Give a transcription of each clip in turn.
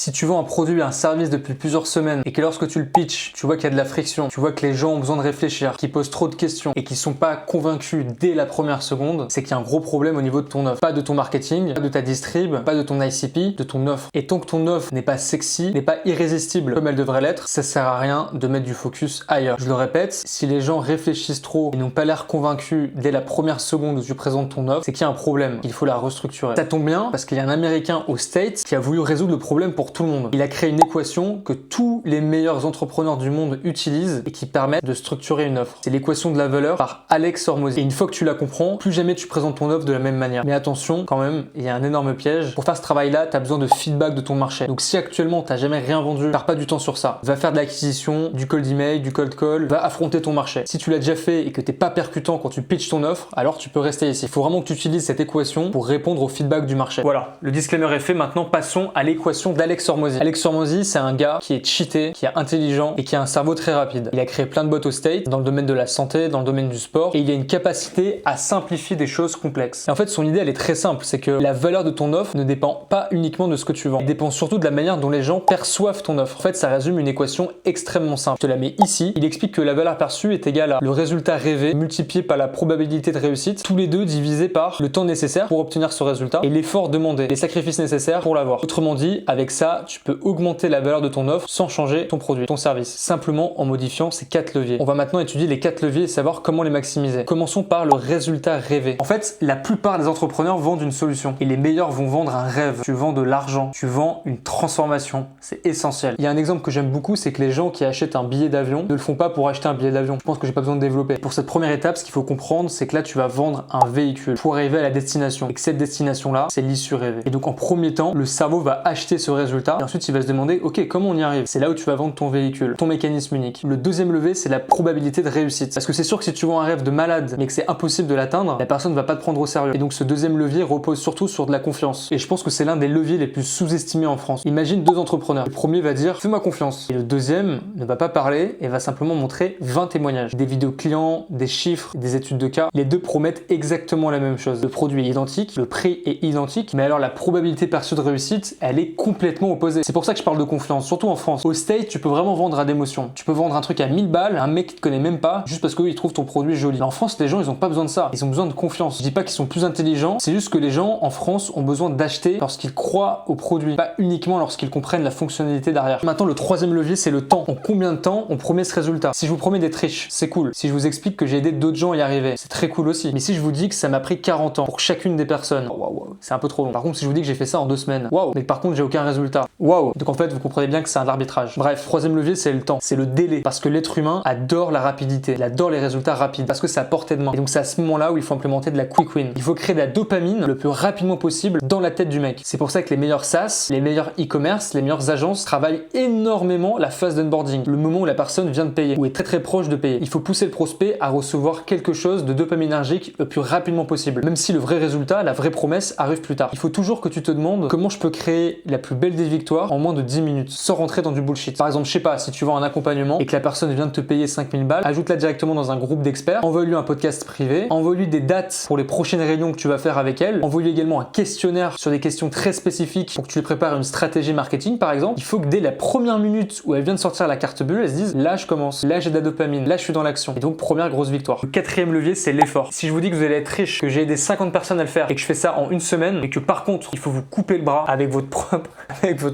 Si tu vends un produit, un service depuis plusieurs semaines et que lorsque tu le pitches, tu vois qu'il y a de la friction, tu vois que les gens ont besoin de réfléchir, qu'ils posent trop de questions et qu'ils sont pas convaincus dès la première seconde, c'est qu'il y a un gros problème au niveau de ton offre. Pas de ton marketing, pas de ta distrib, pas de ton ICP, de ton offre. Et tant que ton offre n'est pas sexy, n'est pas irrésistible comme elle devrait l'être, ça sert à rien de mettre du focus ailleurs. Je le répète, si les gens réfléchissent trop et n'ont pas l'air convaincus dès la première seconde où tu présentes ton offre, c'est qu'il y a un problème. Il faut la restructurer. Ça tombe bien parce qu'il y a un Américain aux States qui a voulu résoudre le problème pour tout le monde. Il a créé une équation que tous les meilleurs entrepreneurs du monde utilisent et qui permet de structurer une offre. C'est l'équation de la valeur par Alex Hormozy. Et une fois que tu la comprends, plus jamais tu présentes ton offre de la même manière. Mais attention, quand même, il y a un énorme piège. Pour faire ce travail-là, tu as besoin de feedback de ton marché. Donc si actuellement tu n'as jamais rien vendu, perds pas du temps sur ça. Va faire de l'acquisition, du cold email, du cold call, va affronter ton marché. Si tu l'as déjà fait et que t'es pas percutant quand tu pitches ton offre, alors tu peux rester ici. Il faut vraiment que tu utilises cette équation pour répondre au feedback du marché. Voilà, le disclaimer est fait. Maintenant, passons à l'équation d'Alex Hormozy. Alex Hormozy, c'est un gars qui est cheaté, qui est intelligent et qui a un cerveau très rapide. Il a créé plein de boîtes au States, dans le domaine de la santé, dans le domaine du sport, et il a une capacité à simplifier des choses complexes. Et en fait, son idée, elle est très simple, c'est que la valeur de ton offre ne dépend pas uniquement de ce que tu vends. Elle dépend surtout de la manière dont les gens perçoivent ton offre. En fait, ça résume une équation extrêmement simple. Je te la mets ici. Il explique que la valeur perçue est égale à le résultat rêvé multiplié par la probabilité de réussite, tous les deux divisés par le temps nécessaire pour obtenir ce résultat et l'effort demandé, les sacrifices nécessaires pour l'avoir. Autrement dit, avec ça, tu peux augmenter la valeur de ton offre sans changer ton produit, ton service, simplement en modifiant ces 4 leviers. On va maintenant étudier les 4 leviers et savoir comment les maximiser. Commençons par le résultat rêvé. En fait, la plupart des entrepreneurs vendent une solution et les meilleurs vont vendre un rêve. Tu vends de l'argent, tu vends une transformation, c'est essentiel. Il y a un exemple que j'aime beaucoup, c'est que les gens qui achètent un billet d'avion ne le font pas pour acheter un billet d'avion. Je pense que j'ai pas besoin de développer. Pour cette première étape, ce qu'il faut comprendre, c'est que là, tu vas vendre un véhicule pour arriver à la destination et que cette destination-là, c'est l'issue rêvée. Et donc, en premier temps, le cerveau va acheter ce résultat et ensuite, il va se demander, ok, comment on y arrive? C'est là où tu vas vendre ton véhicule, ton mécanisme unique. Le deuxième levier, c'est la probabilité de réussite. Parce que c'est sûr que si tu vends un rêve de malade, mais que c'est impossible de l'atteindre, la personne ne va pas te prendre au sérieux. Et donc, ce deuxième levier repose surtout sur de la confiance. Et je pense que c'est l'un des leviers les plus sous-estimés en France. Imagine 2 entrepreneurs. Le premier va dire, fais-moi confiance. Et le deuxième ne va pas parler et va simplement montrer 20 témoignages. Des vidéos clients, des chiffres, des études de cas. Les deux promettent exactement la même chose. Le produit est identique, le prix est identique, mais alors la probabilité perçue de réussite, elle est complètement opposée. C'est pour ça que je parle de confiance, surtout en France. Au States, tu peux vraiment vendre à d'émotion. Tu peux vendre un truc à 1000 balles, un mec qui te connaît même pas, juste parce qu'il trouve ton produit joli. Mais en France, les gens, ils ont pas besoin de ça. Ils ont besoin de confiance. Je dis pas qu'ils sont plus intelligents, c'est juste que les gens en France ont besoin d'acheter lorsqu'ils croient au produit, pas uniquement lorsqu'ils comprennent la fonctionnalité derrière. Maintenant, le troisième levier, c'est le temps. En combien de temps on promet ce résultat? Si je vous promets d'être riche, c'est cool. Si je vous explique que j'ai aidé d'autres gens à y arriver, c'est très cool aussi. Mais si je vous dis que ça m'a pris 40 ans pour chacune des personnes, waouh, c'est un peu trop long. Par contre, si je vous dis que j'ai fait ça en 2 semaines, waouh, mais par contre, j'ai aucun résultat, waouh. Donc en fait, vous comprenez bien que c'est un arbitrage. Bref, troisième levier, c'est le temps, c'est le délai. Parce que l'être humain adore la rapidité, il adore les résultats rapides, parce que c'est à portée de main. Et donc c'est à ce moment-là où il faut implémenter de la quick win. Il faut créer de la dopamine le plus rapidement possible dans la tête du mec. C'est pour ça que les meilleurs SaaS, les meilleurs e-commerce, les meilleures agences travaillent énormément la phase d'onboarding, le moment où la personne vient de payer, ou est très proche de payer. Il faut pousser le prospect à recevoir quelque chose de dopaminergique le plus rapidement possible, même si le vrai résultat, la vraie promesse arrive plus tard. Il faut toujours que tu te demandes comment je peux créer la plus belle des victoires en moins de 10 minutes, sans rentrer dans du bullshit. Par exemple, je sais pas, si tu vends un accompagnement et que la personne vient de te payer 5000 balles, ajoute-la directement dans un groupe d'experts, envoie-lui un podcast privé, envoie-lui des dates pour les prochaines réunions que tu vas faire avec elle, envoie-lui également un questionnaire sur des questions très spécifiques pour que tu lui prépares une stratégie marketing par exemple. Il faut que dès la première minute où elle vient de sortir la carte bleue, elle se dise là je commence, là j'ai de la dopamine, là je suis dans l'action. Et donc première grosse victoire. Le quatrième levier, c'est l'effort. Si je vous dis que vous allez être riche, que j'ai aidé 50 personnes à le faire et que je fais ça en 1 semaine et que par contre il faut vous couper le bras avec votre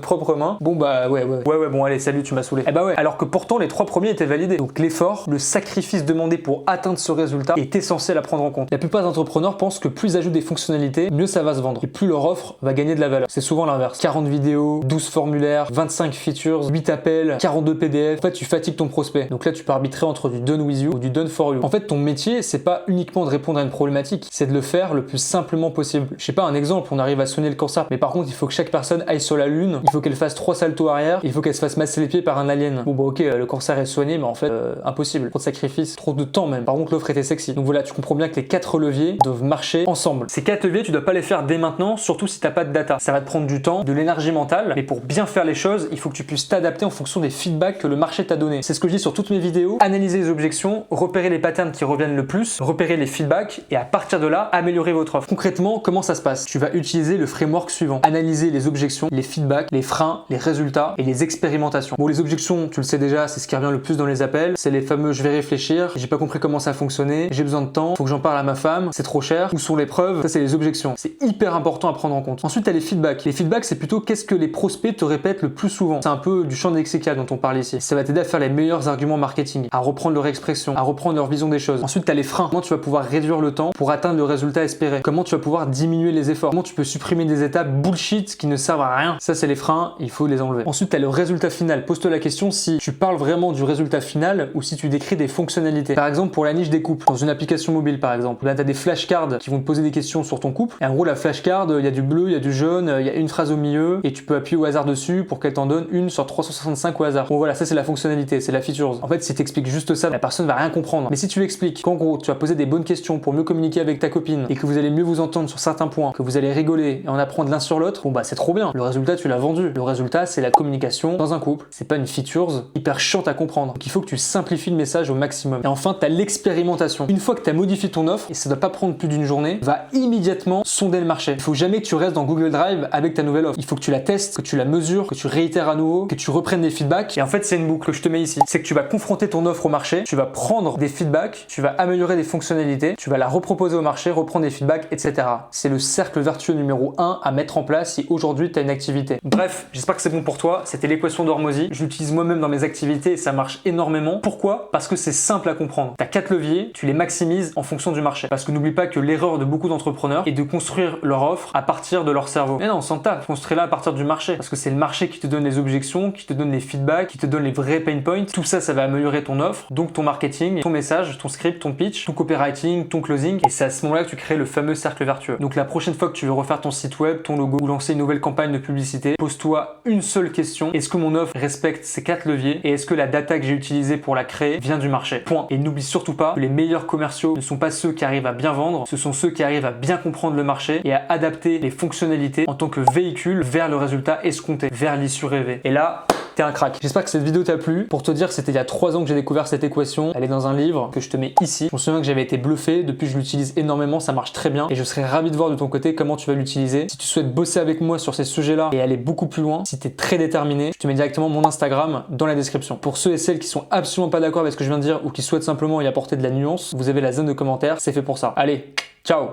propre main, bon bah ouais, bon allez salut, tu m'as saoulé. Eh bah ouais, alors que pourtant les 3 premiers étaient validés. Donc l'effort, le sacrifice demandé pour atteindre ce résultat est essentiel à prendre en compte. La plupart des entrepreneurs pensent que plus ils ajoutent des fonctionnalités, mieux ça va se vendre et plus leur offre va gagner de la valeur. C'est souvent l'inverse. 40 vidéos, 12 formulaires, 25 features, 8 appels, 42 PDF. En fait, tu fatigues ton prospect. Donc là, tu peux arbitrer entre du done with you ou du done for you. En fait, ton métier, c'est pas uniquement de répondre à une problématique, c'est de le faire le plus simplement possible. Je sais pas, un exemple, on arrive à soigner le cancer, mais par contre, il faut que chaque personne aille sur la lune, il faut qu'elle fasse 3 saltos arrière, il faut qu'elle se fasse masser les pieds par un alien. Bon bah ok, le cancer est soigné, mais en fait, impossible. Trop de sacrifices, trop de temps même. Par contre, l'offre était sexy. Donc voilà, tu comprends bien que les 4 leviers doivent marcher ensemble. Ces 4 leviers, tu dois pas les faire dès maintenant, surtout si t'as pas de data. Ça va te prendre du temps, de l'énergie mentale, mais pour bien faire les choses, il faut que tu puisses t'adapter en fonction des feedbacks que le marché t'a donné. C'est ce que je dis sur toutes mes vidéos. Analyser les objections, repérer les patterns qui reviennent le plus, repérer les feedbacks et à partir de là, améliorer votre offre. Concrètement, comment ça se passe? Tu vas utiliser le framework suivant. Analyser les objections, les feedbacks feedback, les freins, les résultats et les expérimentations. Bon, les objections, tu le sais déjà, c'est ce qui revient le plus dans les appels. C'est les fameux je vais réfléchir, j'ai pas compris comment ça fonctionnait, j'ai besoin de temps, faut que j'en parle à ma femme, c'est trop cher, où sont les preuves? Ça, c'est les objections. C'est hyper important à prendre en compte. Ensuite, tu as les feedbacks. Les feedbacks, c'est plutôt qu'est-ce que les prospects te répètent le plus souvent. C'est un peu du champ lexical dont on parle ici. Ça va t'aider à faire les meilleurs arguments marketing, à reprendre leur expression, à reprendre leur vision des choses. Ensuite, tu as les freins. Comment tu vas pouvoir réduire le temps pour atteindre le résultat espéré? Comment tu vas pouvoir diminuer les efforts? Comment tu peux supprimer des étapes bullshit qui ne servent à rien? Ça, c'est les freins, il faut les enlever. Ensuite, tu as le résultat final. Pose-toi la question si tu parles vraiment du résultat final ou si tu décris des fonctionnalités. Par exemple, pour la niche des couples, dans une application mobile par exemple, là, tu as des flashcards qui vont te poser des questions sur ton couple. Et en gros, la flashcard, il y a du bleu, il y a du jaune, il y a une phrase au milieu et tu peux appuyer au hasard dessus pour qu'elle t'en donne une sur 365 au hasard. Bon, voilà, ça, c'est la fonctionnalité, c'est la features. En fait, si tu expliques juste ça, la personne va rien comprendre. Mais si tu expliques qu'en gros, tu vas poser des bonnes questions pour mieux communiquer avec ta copine et que vous allez mieux vous entendre sur certains points, que vous allez rigoler et en apprendre l'un sur l'autre, bon bah c'est trop bien. Le résultat, tu l'as vendu. Le résultat, c'est la communication dans un couple. C'est pas une features hyper chiante à comprendre. Donc il faut que tu simplifies le message au maximum. Et enfin, tu as l'expérimentation. Une fois que tu as modifié ton offre, et ça doit pas prendre plus d'une journée, va immédiatement sonder le marché. Il faut jamais que tu restes dans Google Drive avec ta nouvelle offre. Il faut que tu la testes, que tu la mesures, que tu réitères à nouveau, que tu reprennes des feedbacks. Et en fait, c'est une boucle que je te mets ici. C'est que tu vas confronter ton offre au marché, tu vas prendre des feedbacks, tu vas améliorer des fonctionnalités, tu vas la reproposer au marché, reprendre des feedbacks, etc. C'est le cercle vertueux numéro 1 à mettre en place si aujourd'hui tu as une activité. Bref, j'espère que c'est bon pour toi. C'était l'équation d'Hormozy. Je l'utilise moi-même dans mes activités et ça marche énormément. Pourquoi? Parce que c'est simple à comprendre. Tu as 4 leviers, tu les maximises en fonction du marché. Parce que n'oublie pas que l'erreur de beaucoup d'entrepreneurs est de construire leur offre à partir de leur cerveau. Mais non, on s'en tape. Construis-la à partir du marché. Parce que c'est le marché qui te donne les objections, qui te donne les feedbacks, qui te donne les vrais pain points. Tout ça, ça va améliorer ton offre, donc ton marketing, ton message, ton script, ton pitch, ton copywriting, ton closing. Et c'est à ce moment-là que tu crées le fameux cercle vertueux. Donc la prochaine fois que tu veux refaire ton site web, ton logo ou lancer une nouvelle campagne de publicité, pose-toi une seule question. Est-ce que mon offre respecte ces 4 leviers et est-ce que la data que j'ai utilisée pour la créer vient du marché? Point. Et n'oublie surtout pas que les meilleurs commerciaux ne sont pas ceux qui arrivent à bien vendre, ce sont ceux qui arrivent à bien comprendre le marché et à adapter les fonctionnalités en tant que véhicule vers le résultat escompté, vers l'issue rêvée. Et là, t'es un crack. J'espère que cette vidéo t'a plu. Pour te dire, c'était il y a 3 ans que j'ai découvert cette équation. Elle est dans un livre que je te mets ici. Je me souviens que j'avais été bluffé. Depuis, je l'utilise énormément. Ça marche très bien. Et je serais ravi de voir de ton côté comment tu vas l'utiliser. Si tu souhaites bosser avec moi sur ces sujets-là et aller beaucoup plus loin, si t'es très déterminé, je te mets directement mon Instagram dans la description. Pour ceux et celles qui sont absolument pas d'accord avec ce que je viens de dire ou qui souhaitent simplement y apporter de la nuance, vous avez la zone de commentaires. C'est fait pour ça. Allez, ciao!